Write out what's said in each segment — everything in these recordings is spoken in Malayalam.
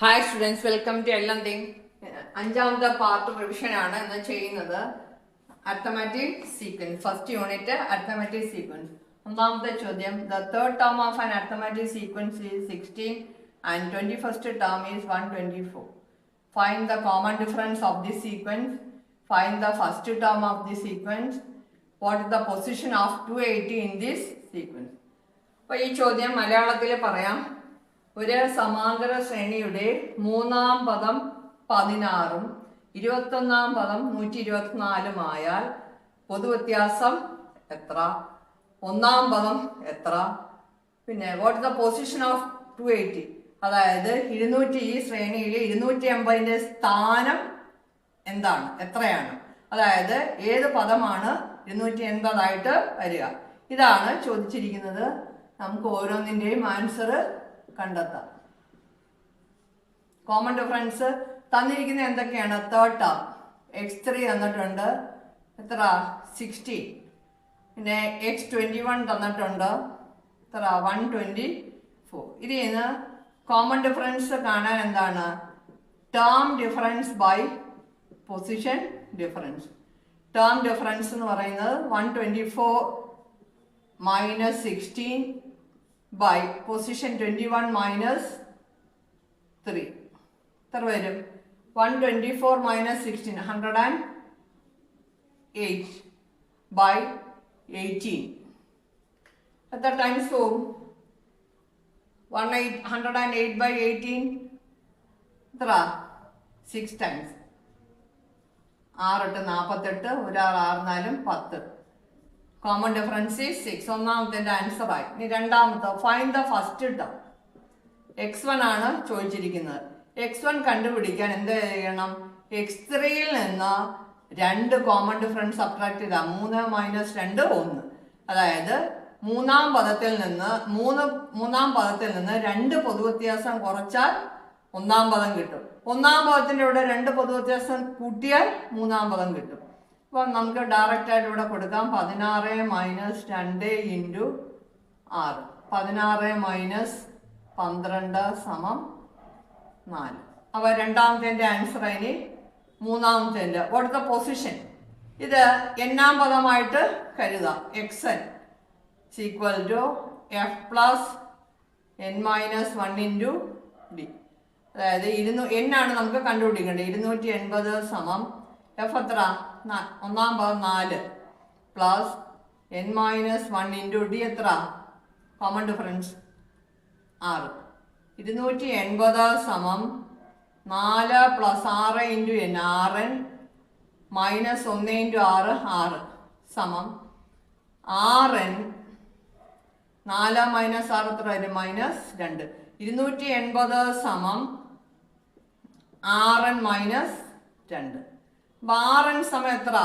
ഹായ് സ്റ്റുഡൻസ്, വെൽക്കം ടു എല്ലാം. അഞ്ചാമത്തെ പാർട്ട് റിവിഷൻ ആണ് എന്ന് ചെയ്യുന്നത്. Arithmetic sequence first unit arithmetic sequence. ഒന്നാമത്തെ ചോദ്യം, the third term of an arithmetic sequence is 16 and 21st term is 124. Find the common difference of this sequence. Find the first term of this sequence. What is the position of 280 in this sequence. അപ്പോൾ ഈ ചോദ്യം മലയാളത്തിൽ പറയാം. ഒരു സമാന്തര ശ്രേണിയുടെ മൂന്നാം പദം 16 21 പദം 124 ആയാൽ പൊതുവ്യത്യാസം എത്ര? ഒന്നാം പദം എത്ര? പിന്നെ വാട്ട് ദ പൊസിഷൻ ഓഫ് 280, അതായത് 200 ഈ ശ്രേണിയിൽ 280 സ്ഥാനം എന്താണ്, എത്രയാണ്? അതായത് ഏത് പദമാണ് 280 വരിക? ഇതാണ് ചോദിച്ചിരിക്കുന്നത്. നമുക്ക് ഓരോന്നിൻ്റെയും ആൻസർ കണ്ടെത്താം. കോമൺ ഡിഫറൻസ് തന്നിരിക്കുന്നത് എന്തൊക്കെയാണ്? തേർഡ് ടേം x3 തന്നിട്ടുണ്ട്, എത്ര? 16. പിന്നെ x21 തന്നിട്ടുണ്ട്, എത്ര? 124. ഇതിൽ നിന്ന് കോമൺ ഡിഫറൻസ് കാണാൻ എന്താണ്? Term difference by position difference. Term difference എന്ന് പറയുന്നത് 124 മൈനസ് 16 by position 21 minus 3. എത്ര വരും? 124 minus 16 108 by 18. എത്ര ടൈംസ് പോവും? 108 by 18 എത്ര? 6 ടൈംസ്. 6 48, 1 6 4 10. Common difference is 6. ഒന്നാമത്തെ ആൻസർ ആയി. ഇനി രണ്ടാമത്തെ, find the first term. x1 ആണ് ചോദിച്ചിരിക്കുന്നത്. x1 കണ്ടുപിടിക്കാൻ എന്ത് ചെയ്യണം? x3യിൽ നിന്ന് 2 കോമൺ ഡിഫറൻസ് സബ്ട്രാക്ട് ചെയ്താൽ 3 മൈനസ് 2 1. അതായത് മൂന്നാം പദത്തിൽ നിന്ന് 2 പൊതുവ്യത്യാസം കുറച്ചാൽ ഒന്നാം പദം കിട്ടും. ഒന്നാം പദത്തിന്റെ ഇവിടെ 2 പൊതുവ്യത്യാസം കൂട്ടിയാൽ മൂന്നാം പദം കിട്ടും. അപ്പോൾ നമുക്ക് ഡയറക്റ്റ് ആയിട്ട് ഇവിടെ കൊടുക്കാം. 16 മൈനസ് 2 ഇൻറ്റു 6. 16 മൈനസ് 12 സമം 4. അപ്പോൾ രണ്ടാമത്തെ ആൻസർ അതിന് മൂന്നാമത്തെ. What the position? ഇത് എന്നാം പദമായിട്ട് കരുതാം. xn equal to F plus n minus 1 into D. അതായത് n ആണ് നമുക്ക് കണ്ടുപിടിക്കേണ്ടത്. 280 സമം എഫ് എത്ര? ഒന്നാം പദം 4 plus n minus 1 into d എത്ര? Common difference 6. 280 സമം 4 plus 6 into n, 6n minus 1 into 6 6 സമം 6n. 4 മൈനസ് 6 എത്ര വരും? മൈനസ് 2. 280 സമം 6n മൈനസ് 2. 6n സമയം എത്ര?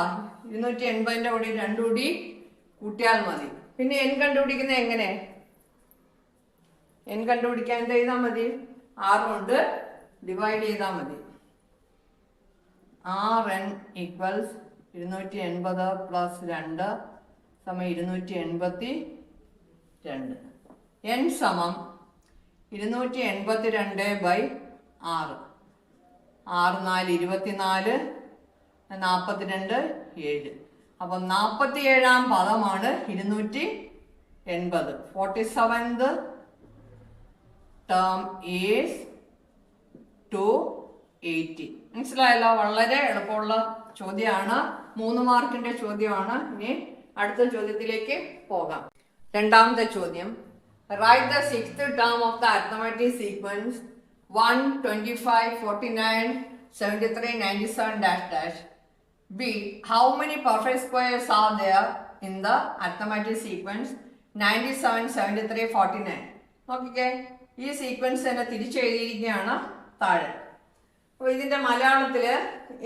280ന്റെ കൂടി 2 കൂടി കൂട്ടിയാൽ മതി. പിന്നെ n കണ്ടുപിടിക്കുന്നത് എങ്ങനെ? n കണ്ടുപിടിക്കാൻ എന്ത് ചെയ്താൽ മതി? 6 കൊണ്ട് ഡിവൈഡ് ചെയ്താൽ മതി. 6n ഈക്വൽസ് 280 പ്ലസ് 2 സമയം 282. n സമം 282 ബൈ 6. 6 4 24, 42 7. അപ്പം 47-ാം പദമാണ് 280. 47th term is 280. മനസ്സിലായല്ലോ? വളരെ എളുപ്പമുള്ള ചോദ്യമാണ്. 3 മാർക്കിന്റെ ചോദ്യമാണ്. ഇനി അടുത്ത ചോദ്യത്തിലേക്ക് പോകാം. രണ്ടാമത്തെ ചോദ്യം, write the 6th term of the arithmetic sequence 1 25 49 73 97 dash dash. B. How many perfect squares are there in the arithmetic sequence 97 73 49? നോക്കിക്കേ, ഈ സീക്വൻസ് തന്നെ തിരിച്ചെഴുതിയിരിക്കുകയാണ് താഴെ. അപ്പോൾ ഇതിന്റെ മലയാളത്തില്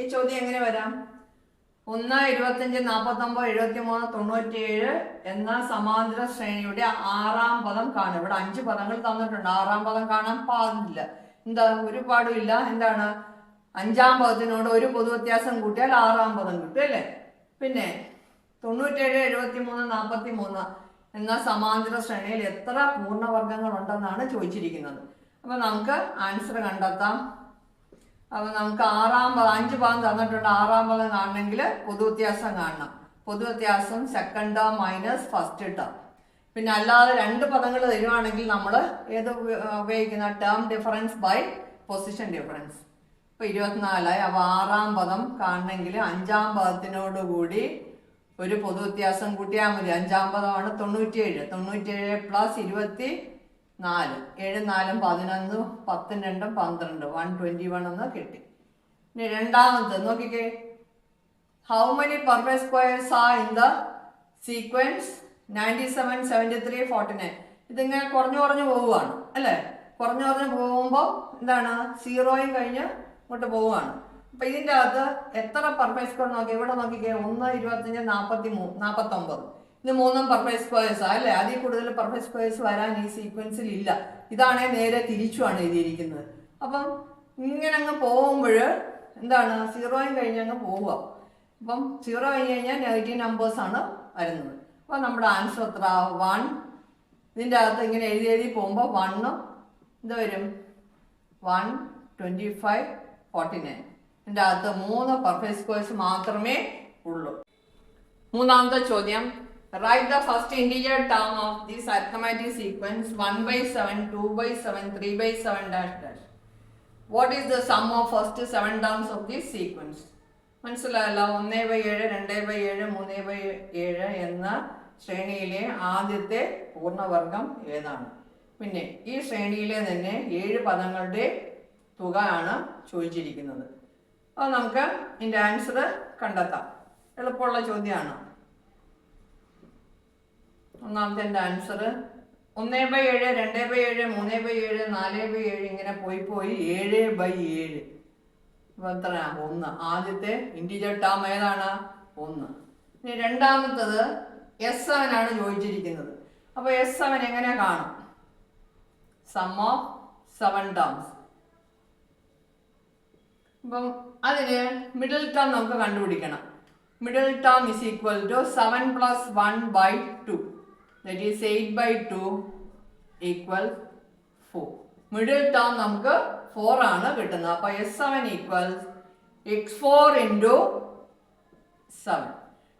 ഈ ചോദ്യം എങ്ങനെ വരാം? 1 25 49 73 97 എന്ന സമാന്തര ശ്രേണിയുടെ 6-ാം പദം കാണും. ഇവിടെ 5 പദങ്ങൾ തന്നിട്ടുണ്ട്. 6-ാം പദം കാണാൻ പാടില്ല. എന്താ? ഒരു പാടുമില്ല. എന്താണ്? 5-ാം പദത്തിനോട് ഒരു പൊതുവ്യത്യാസം കൂട്ടിയാൽ 6-ാം പദം കിട്ടും അല്ലേ? പിന്നെ 97 73 43 എന്ന സമാന്തര ശ്രേണിയിൽ എത്ര പൂർണ്ണവർഗങ്ങൾ ഉണ്ടെന്നാണ് ചോദിച്ചിരിക്കുന്നത്. അപ്പോൾ നമുക്ക് ആൻസർ കണ്ടെത്താം. അപ്പോൾ നമുക്ക് 5 പദം തന്നിട്ടുണ്ട്. 6-ാം പദം കാണണമെങ്കിൽ പൊതുവ്യത്യാസം കാണണം. പൊതുവ്യത്യാസം second term minus first term. പിന്നെ അല്ലാതെ 2 പദങ്ങൾ തരുവാണെങ്കിൽ നമ്മൾ ഏത് ഉപയോഗിക്കുന്ന term difference by position difference. ഇപ്പോൾ 24 അപ്പോൾ 6-ാം പദം കാണണമെങ്കിൽ 5-ാം പദത്തിനോടുകൂടി ഒരു പൊതുവ്യത്യാസം കൂട്ടിയാൽ മതി. 5-ാം പദമാണ് 97. 97 പ്ലസ് 24 7 4 11 10 2 12 121 എന്ന് കിട്ടി. ഇനി രണ്ടാമത്തെ നോക്കിക്കേ. How many perfect squares are in the sequence 97 73 49? ഇതിങ്ങനെ കുറഞ്ഞു പോവുകയാണ് അല്ലേ. കുറഞ്ഞു പോകുമ്പോൾ എന്താണ്, 0 കഴിഞ്ഞ് ഇങ്ങോട്ട് പോവുകയാണ്. അപ്പൊ ഇതിൻ്റെ അകത്ത് എത്ര പെർഫെക്റ്റ് സ്ക്വയർ നോക്കി, ഇവിടെ നോക്കിക്കേ. 1 25 43 49. ഇത് 3 പെർഫെക്റ്റ് സ്ക്വയേഴ്സ് അല്ലേ. അതിൽ കൂടുതൽ പെർഫെക്റ്റ് സ്ക്വയേഴ്സ് വരാൻ ഈ സീക്വൻസിൽ ഇല്ല. ഇതാണെങ്കിൽ നേരെ തിരിച്ചുമാണ് എഴുതിയിരിക്കുന്നത്. അപ്പം ഇങ്ങനെ അങ്ങ് പോകുമ്പോൾ എന്താണ്, 0 കഴിഞ്ഞ് അങ്ങ് പോവുക. അപ്പം 0 കഴിഞ്ഞ് കഴിഞ്ഞാൽ നെഗറ്റീവ് നമ്പേഴ്സാണ് വരുന്നത്. അപ്പോൾ നമ്മുടെ ആൻസർ എത്ര? 1. ഇതിൻ്റെ അകത്ത് ഇങ്ങനെ എഴുതി പോകുമ്പോൾ 1 ഇത് വരും 1 25 49. ഇതിൻ്റെ അകത്ത് 3 പെർഫെക്റ്റ് സ്ക്വയേഴ്സ് മാത്രമേ ഉള്ളൂ. മൂന്നാമത്തെ ചോദ്യം. Write the first integer term of this arithmetic sequence 1/7 2/7 3/7 dash dash. What is the sum of first 7 terms of this sequence? മനസ്സിലായല്ലോ. 1/7 2/7 3/7 എന്ന ശ്രേണിയിലെ ആദ്യത്തെ പൂർണ്ണവർഗം ഏതാണ്? പിന്നെ ഈ ശ്രേണിയിലെ തന്നെ 7 പദങ്ങളുടെ തുക ആണ് ചോദിച്ചിരിക്കുന്നത്. അപ്പോൾ നമുക്ക് ഇതിൻ്റെ ആൻസർ കണ്ടെത്താം. എളുപ്പമുള്ള ചോദ്യമാണ്. ഒന്നാമത്തെ എൻ്റെ ആൻസർ 1/7 2/7 3/7 4/7 ഇങ്ങനെ പോയി 7/7. അപ്പോൾ എത്ര? 1. ആദ്യത്തെ ഇൻറ്റിജർ ടേം ഏതാണ്? 1. ഇനി രണ്ടാമത്തത് S7 ആണ് ചോദിച്ചിരിക്കുന്നത്. അപ്പോൾ S7 എങ്ങനെ കാണും? Sum of 7 terms. അപ്പം അതിന് മിഡിൽ ടേം നമുക്ക് കണ്ടുപിടിക്കണം. Middle term is equal to 7 + 1/2. That is 8/2 equal 4. Middle term നമുക്ക് 4 ആണ് കിട്ടുന്നത്. അപ്പോൾ S7 equals x4 into 7.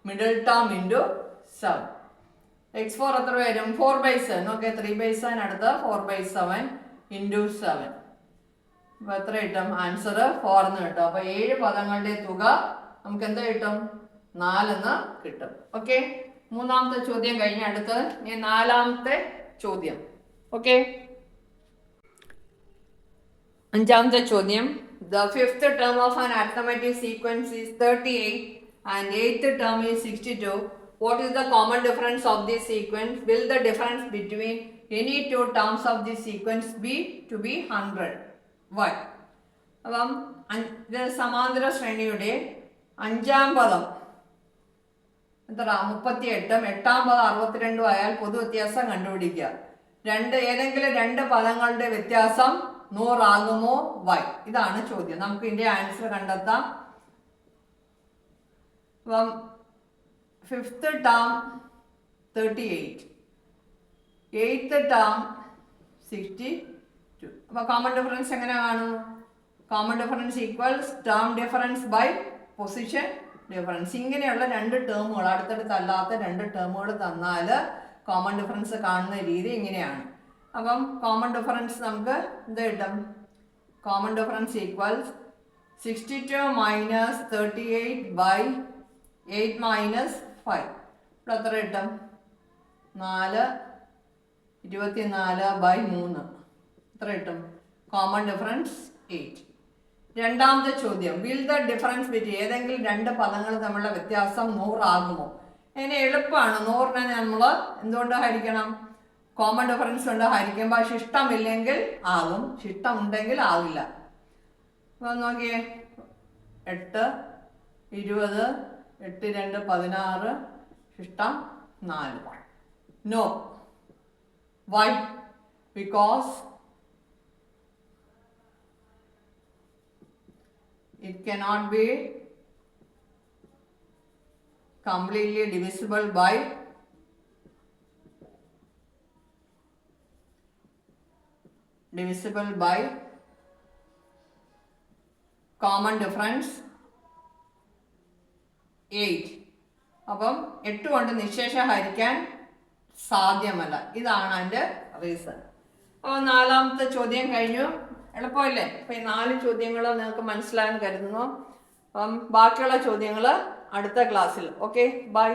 Middle term into 7. x4 എത്ര വരും? 4/7. ഓക്കെ, 3/7 അടുത്ത് 4/7 ഇൻറ്റു 7. അപ്പോൾ എത്ര കിട്ടും? ആൻസർ 4 എന്ന് കിട്ടും. അപ്പോൾ 7 പദങ്ങളുടെ തുക നമുക്ക് എന്താ കിട്ടും? 4 എന്ന് കിട്ടും. ഓക്കെ, മൂന്നാമത്തെ ചോദ്യം കഴിഞ്ഞ് അടുത്ത് ഇനി 4-ാമത്തെ ചോദ്യം. ഓക്കെ, 5-ാമത്തെ ചോദ്യം. The 5th term of an arithmetic sequence is 38 and 8th term is 62. What is the common difference of this sequence? Will the difference between any 2 terms of this sequence be 100? Why? അപ്പം ഇത് സമാന്തര ശ്രേണിയുടെ 5-ാം പദം എത്ര? 38. 8-ാം പദം 62 ആയാൽ പൊതുവ്യത്യാസം കണ്ടുപിടിക്കുക. ഏതെങ്കിലും 2 പദങ്ങളുടെ വ്യത്യാസം 100 ആകുമോ? വൈ? ഇതാണ് ചോദ്യം. നമുക്ക് ഇതിന്റെ ആൻസർ കണ്ടെത്താം. അപ്പം 5th ടേം 38, 8th ടേം 62. അപ്പോൾ കോമൺ ഡിഫറൻസ് എങ്ങനെ കാണുന്നു? Common difference equals term difference by position difference. ഇങ്ങനെയുള്ള 2 ടേമുകൾ, അടുത്തടുത്തല്ലാത്ത 2 ടേമുകൾ തന്നാൽ കോമൺ ഡിഫറൻസ് കാണുന്ന രീതി ഇങ്ങനെയാണ്. അപ്പം കോമൺ ഡിഫറൻസ് നമുക്ക് എന്ത് കിട്ടും? Common difference equals 62 minus 38/8 minus 5. ഇവിടെ എത്ര കിട്ടും? 4 24/3. എത്ര കിട്ടും? Common difference 8. രണ്ടാമത്തെ ചോദ്യം. വിൽ ദ ഡിഫറൻസ് ബിറ്റ്വീൻ ഏതെങ്കിലും 2 പദങ്ങൾ തമ്മിലുള്ള വ്യത്യാസം 100 ആകുമോ? അതിന് എളുപ്പമാണ്. 100നെ നമ്മൾ എന്തുകൊണ്ട് ഹരിക്കണം? കോമൺ ഡിഫറൻസ് കൊണ്ട് ഹരിക്കുമ്പോൾ ശിഷ്ടമില്ലെങ്കിൽ ആകും, ശിഷ്ടമുണ്ടെങ്കിൽ ആകില്ല. അപ്പോൾ നോക്കിയേ, 8 20 8 2 16 ശിഷ്ടം 4. No. Why? Because it cannot be completely divisible by divisible by common difference 8. അപ്പം 8 കൊണ്ട് നിശേഷം ഹരിക്കാൻ സാധ്യമല്ല. ഇതാണ് അതിൻ്റെ റീസൺ. അപ്പോൾ 4ാമത്തെ ചോദ്യം കഴിഞ്ഞു. എളുപ്പമല്ലേ? അപ്പം ഈ 4 ചോദ്യങ്ങൾ നിങ്ങൾക്ക് മനസ്സിലാകാൻ കരുതുന്നു. അപ്പം ബാക്കിയുള്ള ചോദ്യങ്ങൾ അടുത്ത ക്ലാസ്സിൽ. Okay, by.